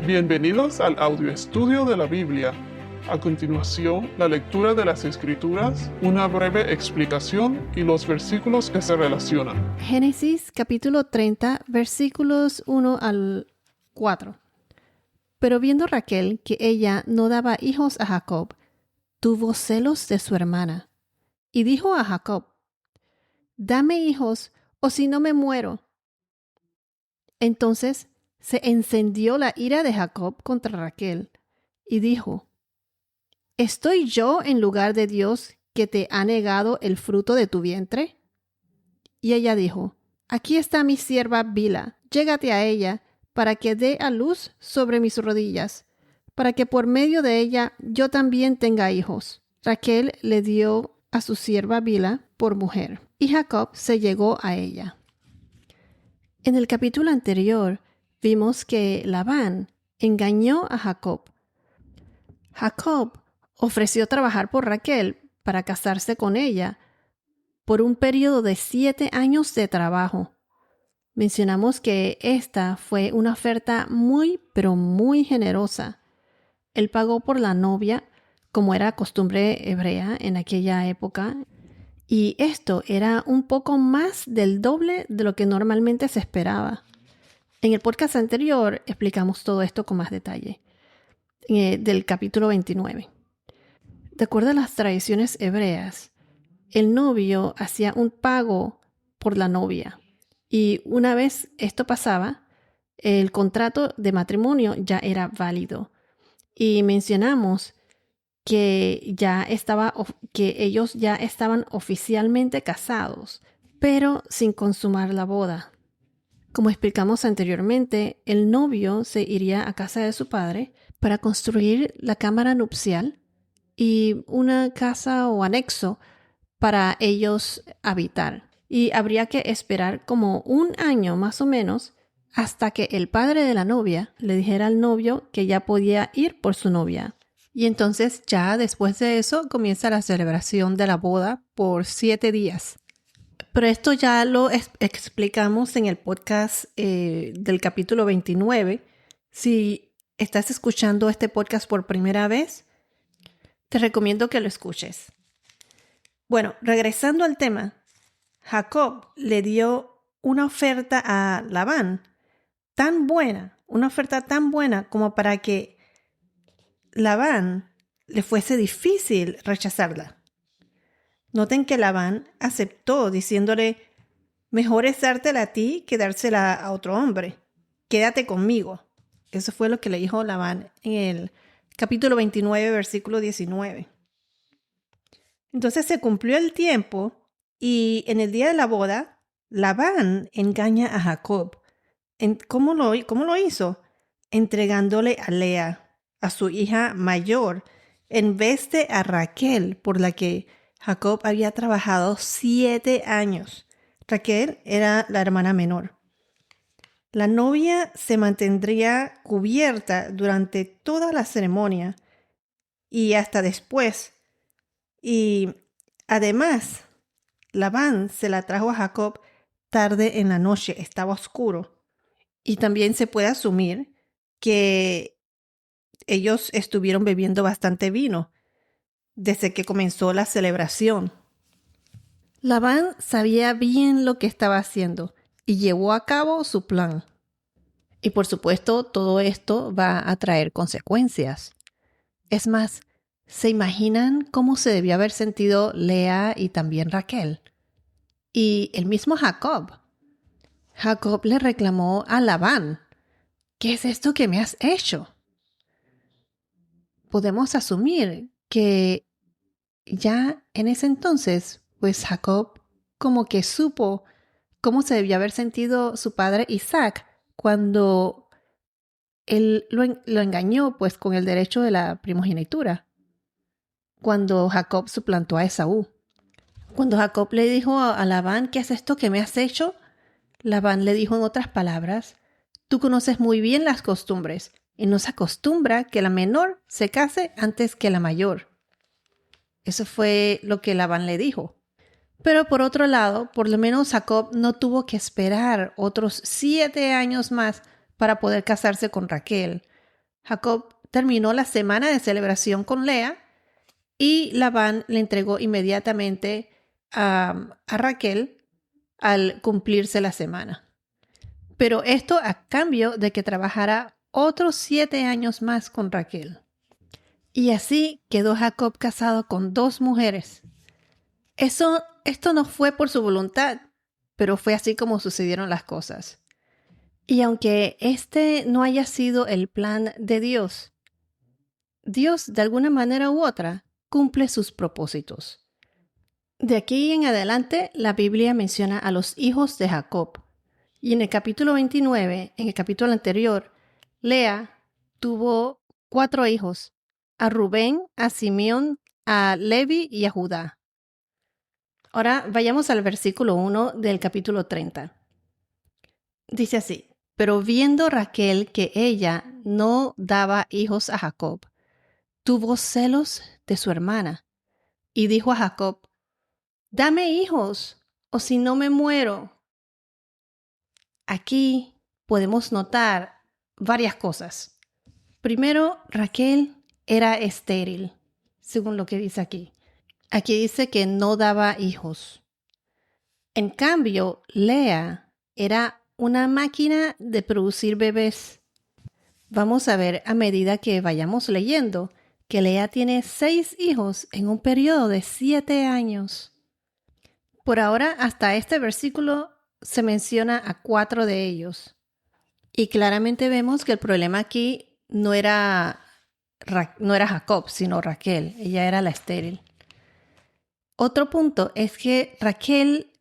Bienvenidos al audio estudio de la Biblia. A continuación, la lectura de las Escrituras, una breve explicación y los versículos que se relacionan. Génesis capítulo 30, versículos 1 al 4. Pero viendo Raquel que ella no daba hijos a Jacob, tuvo celos de su hermana, y dijo a Jacob: «Dame hijos, o si no me muero». Entonces se encendió la ira de Jacob contra Raquel, y dijo: ¿Estoy yo en lugar de Dios que te ha negado el fruto de tu vientre? Y ella dijo: «Aquí está mi sierva Bilha, llégate a ella, para que dé a luz sobre mis rodillas, para que por medio de ella yo también tenga hijos». Raquel le dio a su sierva Bilha por mujer, y Jacob se llegó a ella. En el capítulo anterior vimos que Labán engañó a Jacob. Jacob ofreció trabajar por Raquel para casarse con ella por un periodo de 7 años de trabajo. Mencionamos que esta fue una oferta pero muy generosa. Él pagó por la novia, como era costumbre hebrea en aquella época, y esto era un poco más del doble de lo que normalmente se esperaba. En el podcast anterior explicamos todo esto con más detalle, del capítulo 29. De acuerdo a las tradiciones hebreas, el novio hacía un pago por la novia, y una vez esto pasaba, el contrato de matrimonio ya era válido. Y mencionamos que ellos ya estaban oficialmente casados, pero sin consumar la boda. Como explicamos anteriormente, el novio se iría a casa de su padre para construir la cámara nupcial y una casa o anexo para ellos habitar. Y habría que esperar como 1 año más o menos hasta que el padre de la novia le dijera al novio que ya podía ir por su novia. Y entonces ya después de eso comienza la celebración de la boda por 7 días. Pero esto ya lo explicamos en el podcast del capítulo 29. Si estás escuchando este podcast por primera vez, te recomiendo que lo escuches. Bueno, regresando al tema, Jacob le dio una oferta a Labán una oferta tan buena como para que Labán le fuese difícil rechazarla. Noten que Labán aceptó diciéndole: «Mejor es dártela a ti que dársela a otro hombre. Quédate conmigo». Eso fue lo que le dijo Labán en el capítulo 29, versículo 19. Entonces se cumplió el tiempo y en el día de la boda, Labán engaña a Jacob. ¿Cómo lo hizo? Entregándole a Lea, a su hija mayor, en vez de a Raquel, por la que Jacob había trabajado 7 años. Raquel era la hermana menor. La novia se mantendría cubierta durante toda la ceremonia y hasta después. Y además, Labán se la trajo a Jacob tarde en la noche, estaba oscuro. Y también se puede asumir que ellos estuvieron bebiendo bastante vino desde que comenzó la celebración. Labán sabía bien lo que estaba haciendo y llevó a cabo su plan. Y por supuesto, todo esto va a traer consecuencias. Es más, ¿se imaginan cómo se debió haber sentido Lea y también Raquel? Y el mismo Jacob. Jacob le reclamó a Labán: «¿Qué es esto que me has hecho?». Podemos asumir que ya en ese entonces, pues Jacob como que supo cómo se debió haber sentido su padre Isaac cuando él lo engañó pues con el derecho de la primogenitura, cuando Jacob suplantó a Esaú. Cuando Jacob le dijo a Labán: «¿Qué es esto que me has hecho?», Labán le dijo en otras palabras: «Tú conoces muy bien las costumbres y no se acostumbra que la menor se case antes que la mayor». Eso fue lo que Labán le dijo. Pero por otro lado, por lo menos Jacob no tuvo que esperar otros 7 años más para poder casarse con Raquel, Jacob terminó la semana de celebración con Lea y Labán le entregó inmediatamente a Raquel al cumplirse la semana. Pero esto a cambio de que trabajara otros 7 años más con Raquel. Y así quedó Jacob casado con 2 mujeres. Esto no fue por su voluntad, pero fue así como sucedieron las cosas. Y aunque este no haya sido el plan de Dios, Dios de alguna manera u otra cumple sus propósitos. De aquí en adelante, la Biblia menciona a los hijos de Jacob. Y en el capítulo 29, en el capítulo anterior, Lea tuvo 4 hijos, a Rubén, a Simeón, a Levi y a Judá. Ahora vayamos al versículo 1 del capítulo 30. Dice así: pero viendo Raquel que ella no daba hijos a Jacob, tuvo celos de su hermana y dijo a Jacob: dame hijos, o si no me muero. Aquí podemos notar varias cosas. Primero, Raquel era estéril, según lo que dice aquí. Aquí dice que no daba hijos. En cambio, Lea era una máquina de producir bebés. Vamos a ver a medida que vayamos leyendo que Lea tiene 6 hijos en un periodo de 7 años. Por ahora, hasta este versículo se menciona a 4 de ellos. Y claramente vemos que el problema aquí no era Jacob, sino Raquel. Ella era la estéril. Otro punto es que Raquel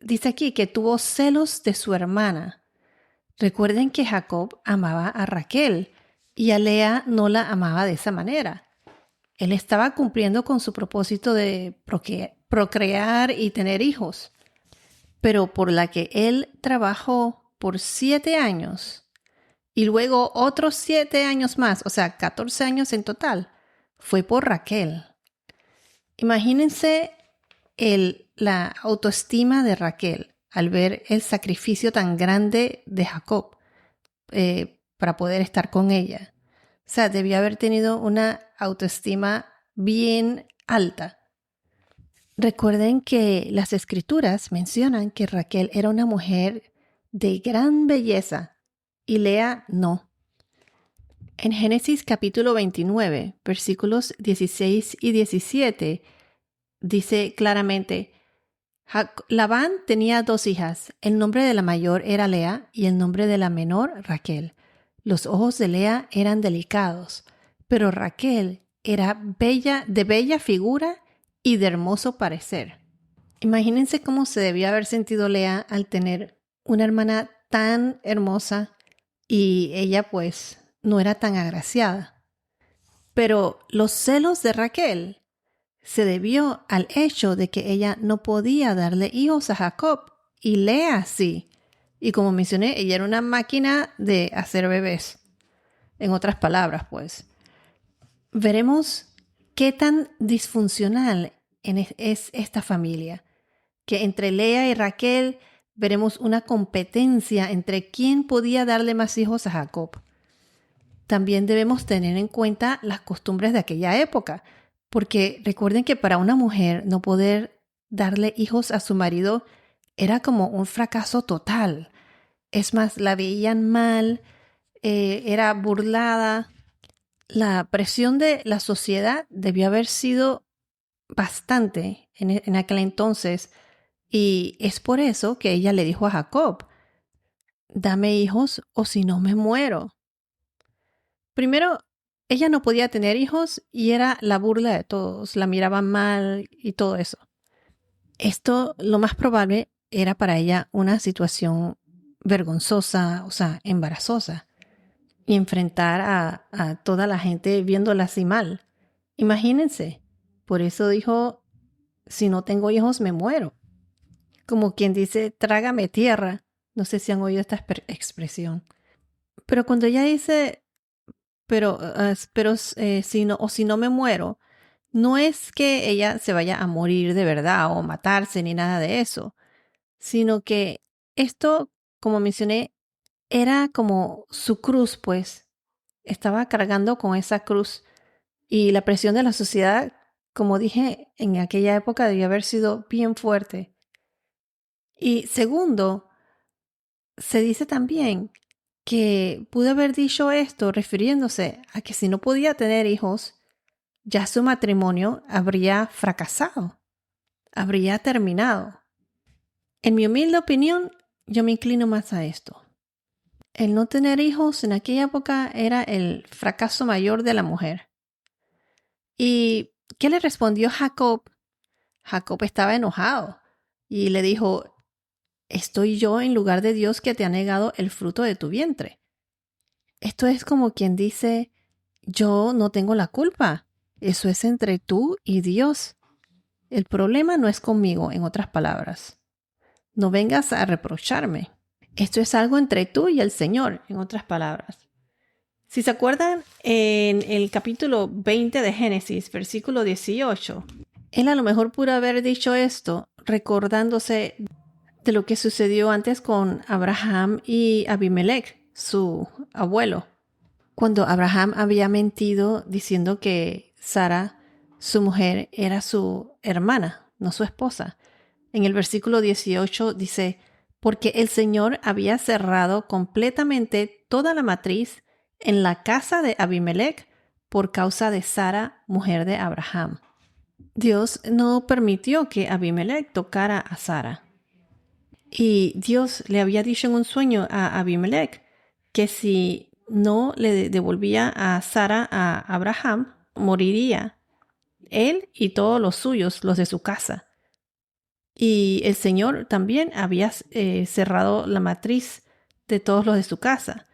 dice aquí que tuvo celos de su hermana. Recuerden que Jacob amaba a Raquel y a Lea no la amaba de esa manera. Él estaba cumpliendo con su propósito de procrear y tener hijos, pero por la que él trabajó por 7 años y luego otros 7 años más, o sea, 14 años en total, fue por Raquel. Imagínense la autoestima de Raquel al ver el sacrificio tan grande de Jacob para poder estar con ella. O sea, debió haber tenido una autoestima bien alta. Recuerden que las escrituras mencionan que Raquel era una mujer de gran belleza y Lea no. En Génesis capítulo 29, versículos 16 y 17, dice claramente: Labán tenía 2 hijas. El nombre de la mayor era Lea y el nombre de la menor Raquel. Los ojos de Lea eran delicados, pero Raquel era de bella figura y de hermoso parecer. Imagínense cómo se debió haber sentido Lea al tener una hermana tan hermosa y ella pues no era tan agraciada. Pero los celos de Raquel se debió al hecho de que ella no podía darle hijos a Jacob y Lea sí. Y como mencioné, ella era una máquina de hacer bebés. En otras palabras, pues. Veremos qué tan disfuncional es esta familia. Que entre Lea y Raquel veremos una competencia entre quién podía darle más hijos a Jacob. También debemos tener en cuenta las costumbres de aquella época, porque recuerden que para una mujer no poder darle hijos a su marido era como un fracaso total. Es más, la veían mal, era burlada. La presión de la sociedad debió haber sido bastante en aquel entonces, y es por eso que ella le dijo a Jacob: dame hijos o si no me muero. Primero, ella no podía tener hijos y era la burla de todos, la miraban mal y todo eso. Esto, lo más probable, era para ella una situación vergonzosa, o sea, embarazosa, y enfrentar a toda la gente viéndola así mal. Imagínense, por eso dijo: si no tengo hijos me muero. Como quien dice, trágame tierra. No sé si han oído esta expresión. Pero cuando ella dice, si no me muero, no es que ella se vaya a morir de verdad o matarse ni nada de eso, sino que esto, como mencioné, era como su cruz, pues, estaba cargando con esa cruz y la presión de la sociedad, como dije, en aquella época debía haber sido bien fuerte. Y segundo, se dice también que pudo haber dicho esto refiriéndose a que si no podía tener hijos, ya su matrimonio habría fracasado, habría terminado. En mi humilde opinión, yo me inclino más a esto. El no tener hijos en aquella época era el fracaso mayor de la mujer. ¿Y qué le respondió Jacob? Jacob estaba enojado y le dijo, ¿estoy yo en lugar de Dios que te ha negado el fruto de tu vientre? Esto es como quien dice, yo no tengo la culpa. Eso es entre tú y Dios. El problema no es conmigo, en otras palabras. No vengas a reprocharme. Esto es algo entre tú y el Señor, en otras palabras. Si se acuerdan, en el capítulo 20 de Génesis, versículo 18, él a lo mejor pudo haber dicho esto recordándose de lo que sucedió antes con Abraham y Abimelech, su abuelo. Cuando Abraham había mentido diciendo que Sara, su mujer, era su hermana, no su esposa. En el versículo 18 dice, porque el Señor había cerrado completamente toda la matriz en la casa de Abimelech por causa de Sara, mujer de Abraham. Dios no permitió que Abimelech tocara a Sara. Y Dios le había dicho en un sueño a Abimelech que si no le devolvía a Sara a Abraham, moriría él y todos los suyos, los de su casa. Y el Señor también había cerrado la matriz de todos los de su casa.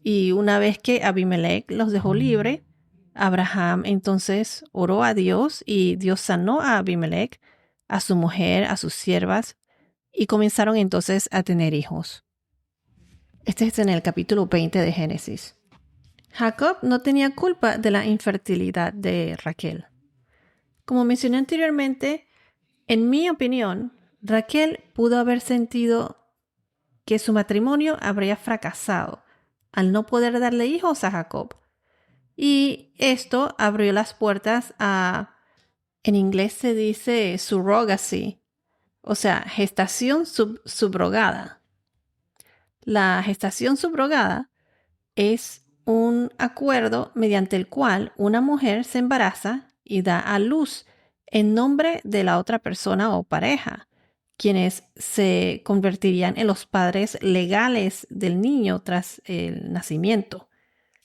Y una vez que Abimelech los dejó libre, Abraham entonces oró a Dios y Dios sanó a Abimelech, a su mujer, a sus siervas, y comenzaron entonces a tener hijos. Este es en el capítulo 20 de Génesis. Jacob no tenía culpa de la infertilidad de Raquel. Como mencioné anteriormente, en mi opinión, Raquel pudo haber sentido que su matrimonio habría fracasado al no poder darle hijos a Jacob. Y esto abrió las puertas a, en inglés se dice surrogacy, o sea, gestación subrogada. La gestación subrogada es un acuerdo mediante el cual una mujer se embaraza y da a luz en nombre de la otra persona o pareja, quienes se convertirían en los padres legales del niño tras el nacimiento.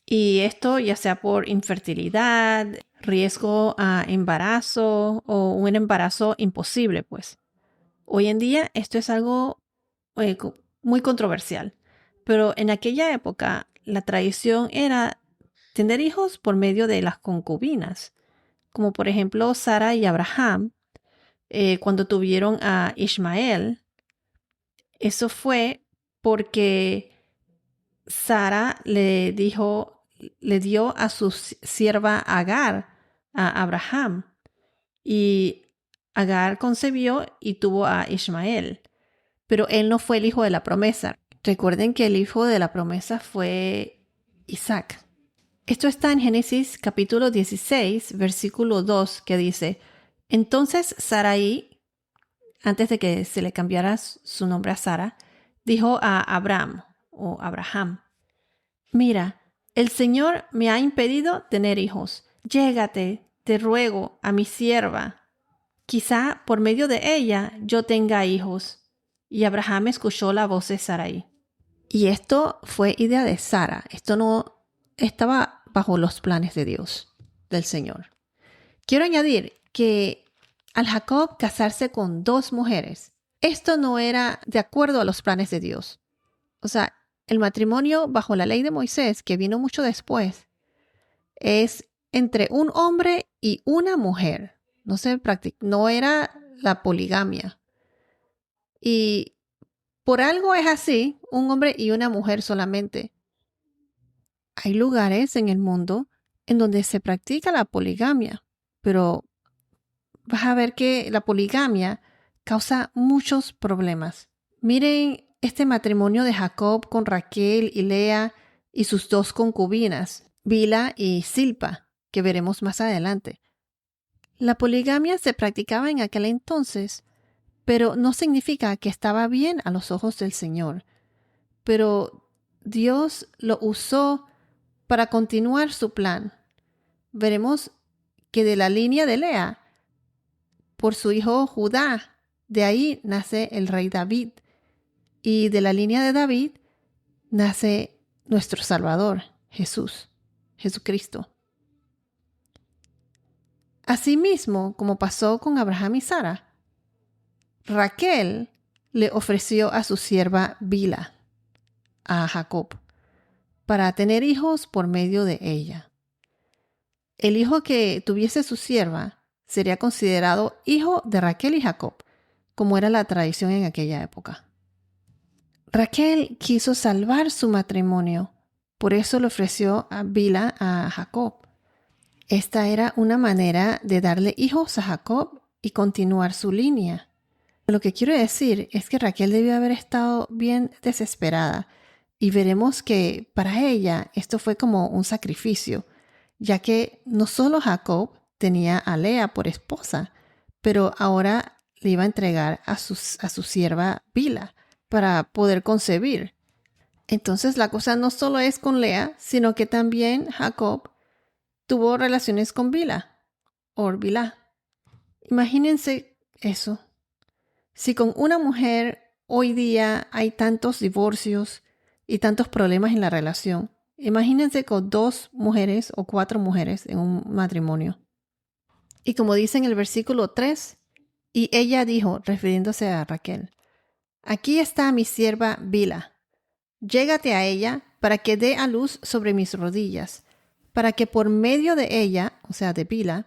Y esto ya sea por infertilidad, riesgo a embarazo o un embarazo imposible, pues. Hoy en día esto es algo muy controversial, pero en aquella época la tradición era tener hijos por medio de las concubinas, como por ejemplo Sara y Abraham, cuando tuvieron a Ismael. Eso fue porque Sara le dio a su sierva Agar a Abraham y Agar concebió y tuvo a Ismael, pero él no fue el hijo de la promesa. Recuerden que el hijo de la promesa fue Isaac. Esto está en Génesis capítulo 16, versículo 2, que dice, entonces Sarai, antes de que se le cambiara su nombre a Sara, dijo a Abraham o Abraham, mira, el Señor me ha impedido tener hijos. Llégate, te ruego, a mi sierva. Quizá por medio de ella yo tenga hijos. Y Abraham escuchó la voz de Sarai. Y esto fue idea de Sara. Esto no estaba bajo los planes de Dios, del Señor. Quiero añadir que al Jacob casarse con 2 mujeres, esto no era de acuerdo a los planes de Dios. O sea, el matrimonio bajo la ley de Moisés, que vino mucho después, es entre un hombre y una mujer. No era la poligamia. Y por algo es así, un hombre y una mujer solamente. Hay lugares en el mundo en donde se practica la poligamia, pero vas a ver que la poligamia causa muchos problemas. Miren este matrimonio de Jacob con Raquel y Lea y sus 2 concubinas, Bilha y Zilpa, que veremos más adelante. La poligamia se practicaba en aquel entonces, pero no significa que estaba bien a los ojos del Señor. Pero Dios lo usó para continuar su plan. Veremos que de la línea de Lea, por su hijo Judá, de ahí nace el rey David. Y de la línea de David nace nuestro Salvador, Jesucristo. Asimismo, como pasó con Abraham y Sara, Raquel le ofreció a su sierva Bilha, a Jacob, para tener hijos por medio de ella. El hijo que tuviese su sierva sería considerado hijo de Raquel y Jacob, como era la tradición en aquella época. Raquel quiso salvar su matrimonio, por eso le ofreció a Bilha a Jacob. Esta era una manera de darle hijos a Jacob y continuar su línea. Lo que quiero decir es que Raquel debió haber estado bien desesperada y veremos que para ella esto fue como un sacrificio, ya que no solo Jacob tenía a Lea por esposa, pero ahora le iba a entregar a su sierva Bilha para poder concebir. Entonces la cosa no solo es con Lea, sino que también Jacob tuvo relaciones con Bilha. Imagínense eso. Si con una mujer hoy día hay tantos divorcios y tantos problemas en la relación, imagínense con 2 mujeres o 4 mujeres en un matrimonio. Y como dice en el versículo 3, y ella dijo, refiriéndose a Raquel, aquí está mi sierva Bilha. Llégate a ella para que dé a luz sobre mis rodillas, para que por medio de ella, o sea, de Bilha,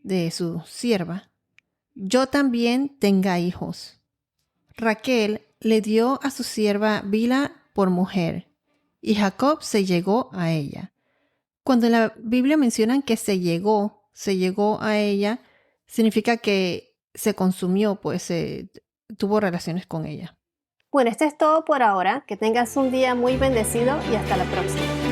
de su sierva, yo también tenga hijos. Raquel le dio a su sierva Bilha por mujer, y Jacob se llegó a ella. Cuando en la Biblia mencionan que se llegó a ella, significa que se consumió, pues tuvo relaciones con ella. Bueno, esto es todo por ahora. Que tengas un día muy bendecido y hasta la próxima.